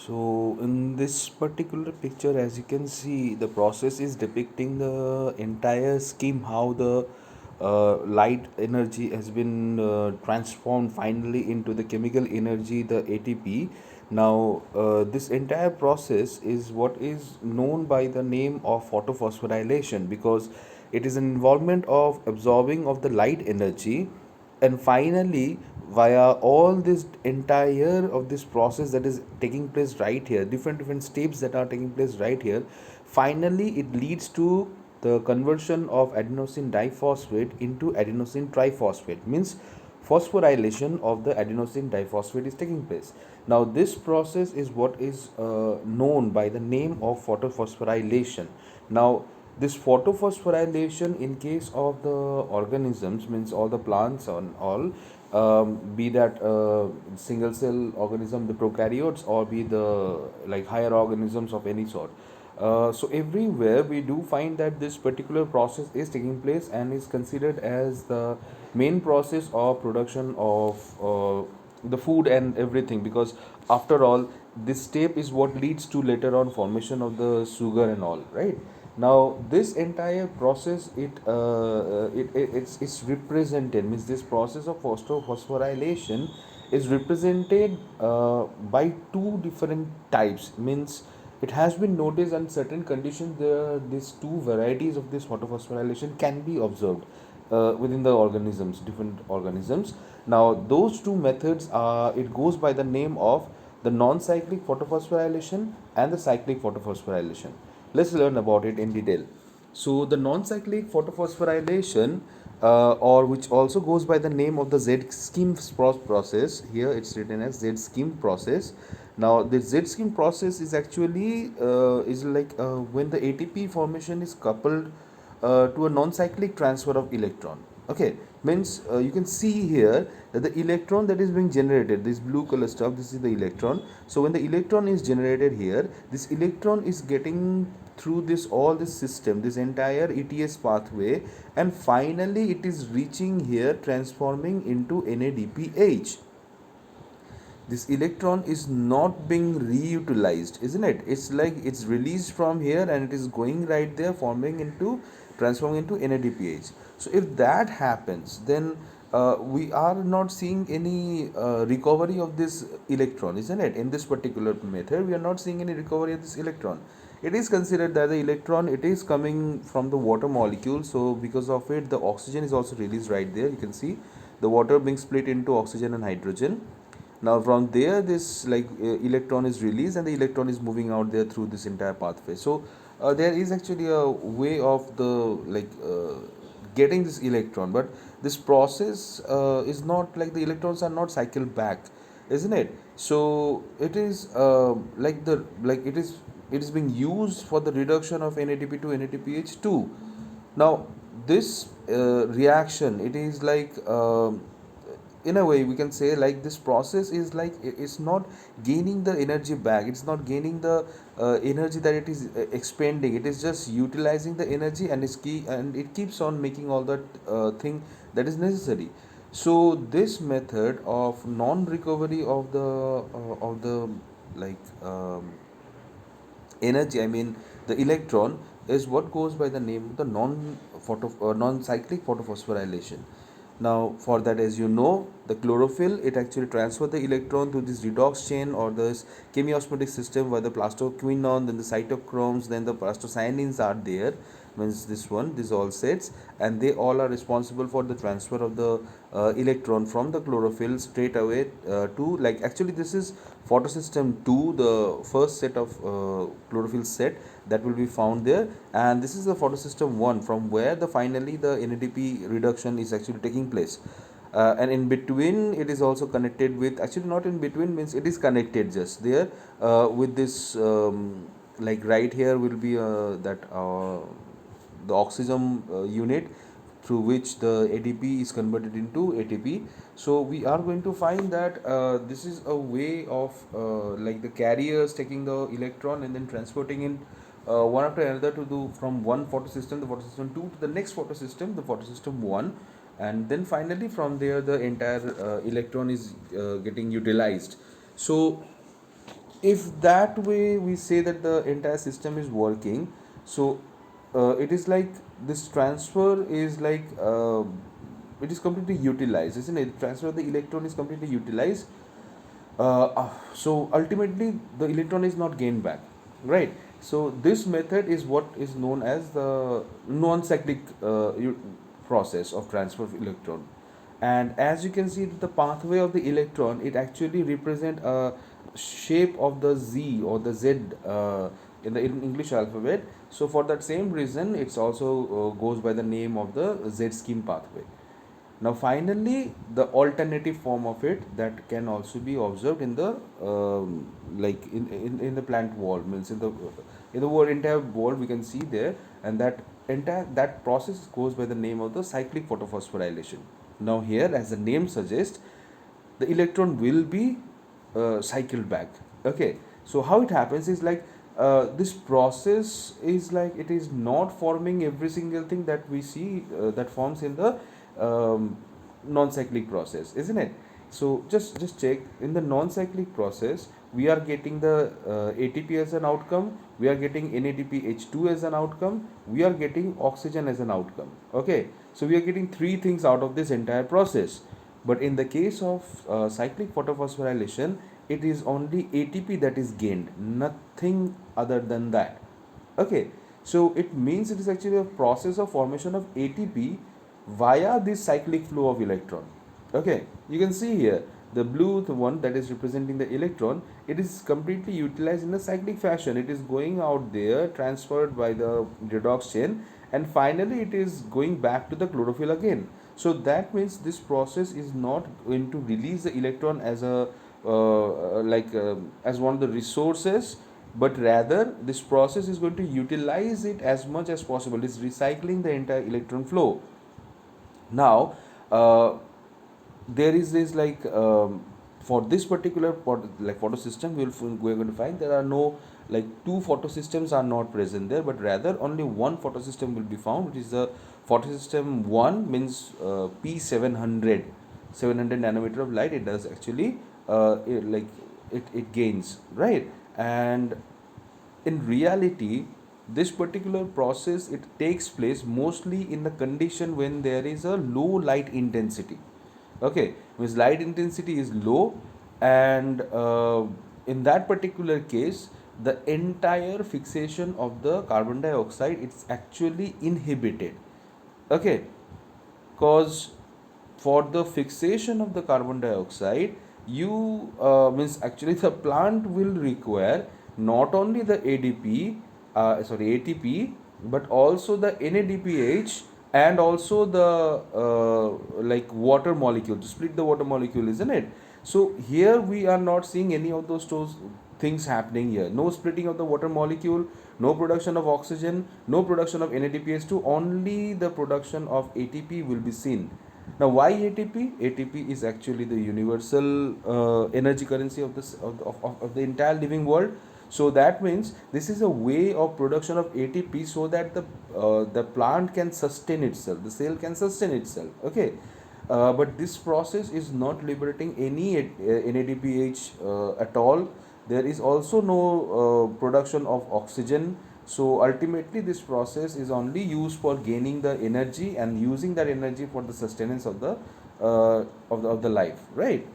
So in this particular picture, as you can see, the process is depicting the entire scheme, how the light energy has been transformed finally into the chemical energy, the ATP. Now, this entire process is what is known by the name of photophosphorylation, because it is an involvement of absorbing of the light energy, and finally via all this entire of this process that is taking place right here, different steps that are taking place right here, finally it leads to the conversion of adenosine diphosphate into adenosine triphosphate, means phosphorylation of the adenosine diphosphate is taking place. Now this process is what is known by the name of photophosphorylation. Now this photophosphorylation in case of the organisms, means all the plants and all, be that single cell organism, the prokaryotes, or be the like higher organisms of any sort. So everywhere we do find that this particular process is taking place and is considered as the main process of production of the food and everything, because after all this step is what leads to later on formation of the sugar and all, right? Now this entire process, it's represented, means this process of phosphorylation is represented by two different types, means it has been noticed on certain conditions there these two varieties of this photophosphorylation can be observed within the organisms, different organisms. Now those two methods are, it goes by the name of the non-cyclic photophosphorylation and the cyclic photophosphorylation. Let's learn about it in detail. So the non-cyclic photophosphorylation, or which also goes by the name of the Z-scheme process, here it's written as Z-scheme process. Now the Z-scheme process is actually is like when the ATP formation is coupled to a non-cyclic transfer of electron. Okay, means you can see here that the electron that is being generated, this blue color stuff, this is the electron. So when the electron is generated here, this electron is getting through this all this system, this entire ETS pathway, and finally it is reaching here, transforming into NADPH. This electron is not being reutilized, isn't it? It's like it's released from here and it is going right there, forming into, transforming into NADPH. So if that happens, then we are not seeing any recovery of this electron, isn't it? In this particular method we are not seeing any recovery of this electron. It is considered that the electron, it is coming from the water molecule, so because of it the oxygen is also released right there. You can see the water being split into oxygen and hydrogen. Now from there this like electron is released and the electron is moving out there through this entire pathway. So there is actually a way of the like getting this electron, but this process is not like the electrons are not cycled back, isn't it? So it is like the like it is being used for the reduction of NADP to NADPH2. Now this reaction, it is like in a way we can say like this process is like it's not gaining the energy back, it's not gaining the energy that it is expending, it is just utilizing the energy, and it's key, and it keeps on making all that thing that is necessary. So this method of non recovery of the like energy, I mean the electron, is what goes by the name of the non cyclic photophosphorylation. Now for that, as you know, the chlorophyll, it actually transfer the electron to this redox chain or this chemiosmotic system where the plastoquinone, then the cytochromes, then the plastocyanins are there, means this one, these all sets, and they all are responsible for the transfer of the electron from the chlorophyll straight away to, like, actually this is photosystem 2, the first set of chlorophyll set that will be found there, and this is the photosystem 1 from where the finally the NADP reduction is actually taking place. And in between it is also connected with, actually not in between, means it is connected just there with this like right here will be that the oxygen unit through which the ADP is converted into ATP. So we are going to find that this is a way of like the carriers taking the electron and then transporting it one after another to do from one photosystem, the photosystem 2, to the next photosystem, the photosystem 1, and then finally from there the entire electron is getting utilized. So if that way we say that the entire system is working, so it is like this transfer is like it is completely utilized, isn't it? Transfer of the electron is completely utilized. So ultimately the electron is not gained back, right? So this method is what is known as the non-cyclic process of transfer of electron. And as you can see, the pathway of the electron, it actually represent a shape of the Z or the Z in the English alphabet. So for that same reason, it's also goes by the name of the Z scheme pathway. Now finally, the alternative form of it that can also be observed in the like in the plant wall, means in the whole entire wall we can see there, and that entire that process goes by the name of the cyclic photophosphorylation. Now here, as the name suggests, the electron will be cycled back. Okay, so how it happens is like this process is like it is not forming every single thing that we see that forms in the non-cyclic process, isn't it? So just check, in the non-cyclic process we are getting the ATP as an outcome, we are getting NADPH2 as an outcome, we are getting oxygen as an outcome. Okay, so we are getting three things out of this entire process. But in the case of cyclic photophosphorylation, it is only ATP that is gained, nothing other than that. Okay, so it means it is actually a process of formation of ATP via this cyclic flow of electron. Okay, you can see here the blue, the one that is representing the electron, it is completely utilized in a cyclic fashion. It is going out there, transferred by the redox chain, and finally it is going back to the chlorophyll again. So that means this process is not going to release the electron as a as one of the resources, but rather this process is going to utilize it as much as possible. It's recycling the entire electron flow. Now there is this like for this particular photosystem, we're going to find there are no like two photosystems are not present there, but rather only one photosystem will be found, which is the photosystem 1, means P700 700 nanometer of light. It does actually it gains, right? And in reality, this particular process, it takes place mostly in the condition when there is a low light intensity. Okay, means light intensity is low, and in that particular case the entire fixation of the carbon dioxide, it's actually inhibited. Okay, cause for the fixation of the carbon dioxide, you means actually the plant will require not only the ATP, but also the NADPH, and also the like water molecule, to split the water molecule, isn't it? So here we are not seeing any of those things happening here. No splitting of the water molecule, no production of oxygen, no production of NADPH2, only the production of ATP will be seen. Now, why ATP? ATP is actually the universal energy currency of this of the entire living world. So that means this is a way of production of ATP, so that the plant can sustain itself, the cell can sustain itself. Okay, but this process is not liberating any NADPH at all. There is also no production of oxygen. So ultimately this process is only used for gaining the energy and using that energy for the sustenance of the life, right?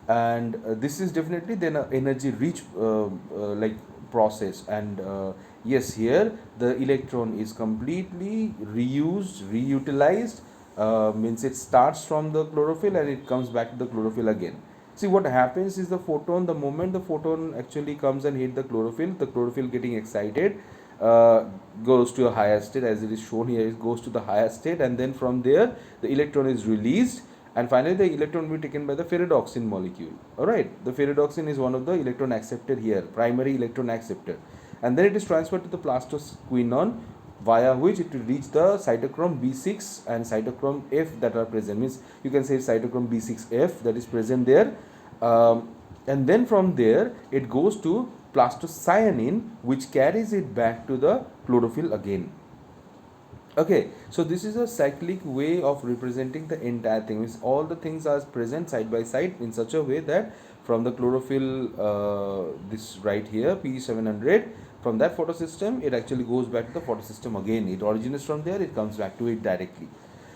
And this is definitely then a energy rich like process. And yes, here the electron is completely reused, reutilized, means it starts from the chlorophyll and it comes back to the chlorophyll again. See, what happens is the photon, the moment the photon actually comes and hit the chlorophyll getting excited, goes to a higher state, as it is shown here. It goes to the higher state, and then from there the electron is released, and finally the electron will be taken by the ferredoxin molecule. All right, the ferredoxin is one of the electron acceptor here, primary electron acceptor, and then it is transferred to the plastosquinone, via which it will reach the cytochrome B6 and cytochrome F that are present. Means you can say cytochrome B6F that is present there, and then from there it goes to plastocyanin, which carries it back to the chlorophyll again. Okay, so this is a cyclic way of representing the entire thing. Means all the things are present side by side in such a way that from the chlorophyll, this right here, P700, from that photosystem, it actually goes back to the photosystem again. It originates from there, it comes back to it directly.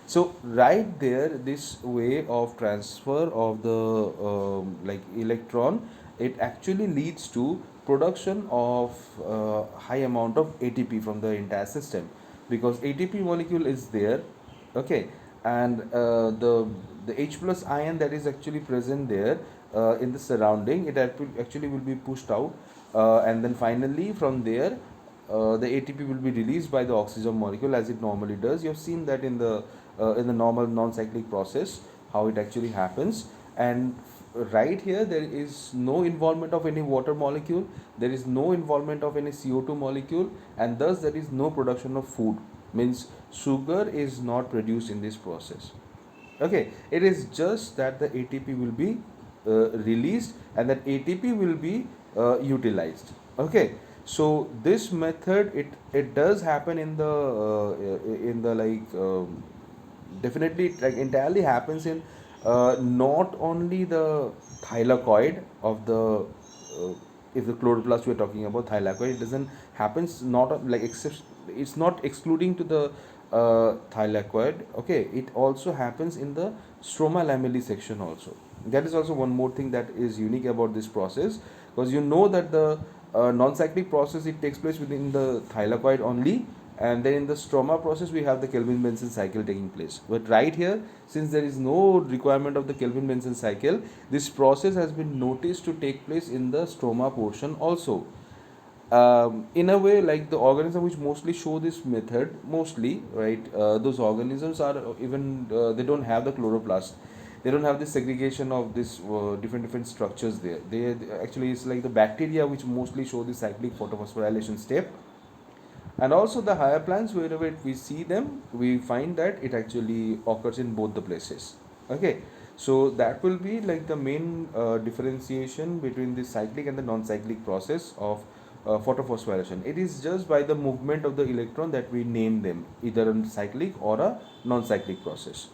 So right there, this way of transfer of the like electron, it actually leads to production of high amount of ATP from the entire system, because ATP molecule is there, okay, and the H plus ion that is actually present there in the surrounding, it actually will be pushed out, and then finally from there the ATP will be released by the oxygen molecule as it normally does. You have seen that in the normal non-cyclic process how it actually happens. And right here there is no involvement of any water molecule, there is no involvement of any CO2 molecule, and thus there is no production of food, means sugar is not produced in this process. Okay, it is just that the ATP will be released and that ATP will be utilized. Okay, so this method, it does happen in the like definitely it like entirely happens in not only the thylakoid of the if the chloroplast we are talking about thylakoid, it doesn't happens not like except it's not excluding to the thylakoid. Okay, it also happens in the stroma lamelli section also. That is also one more thing that is unique about this process, because you know that the non-cyclic process, it takes place within the thylakoid only, and then in the stroma process we have the Kelvin-Benson cycle taking place. But right here, since there is no requirement of the Kelvin-Benson cycle, this process has been noticed to take place in the stroma portion also. In a way, like the organism which mostly show this method, mostly, right, those organisms are even they don't have the chloroplast, they don't have this segregation of this different structures there. They actually, it's like the bacteria which mostly show the cyclic photophosphorylation step. And also the higher plants, wherever we see them, we find that it actually occurs in both the places. Okay, so that will be like the main differentiation between the cyclic and the non-cyclic process of photophosphorylation. It is just by the movement of the electron that we name them either a cyclic or a non-cyclic process.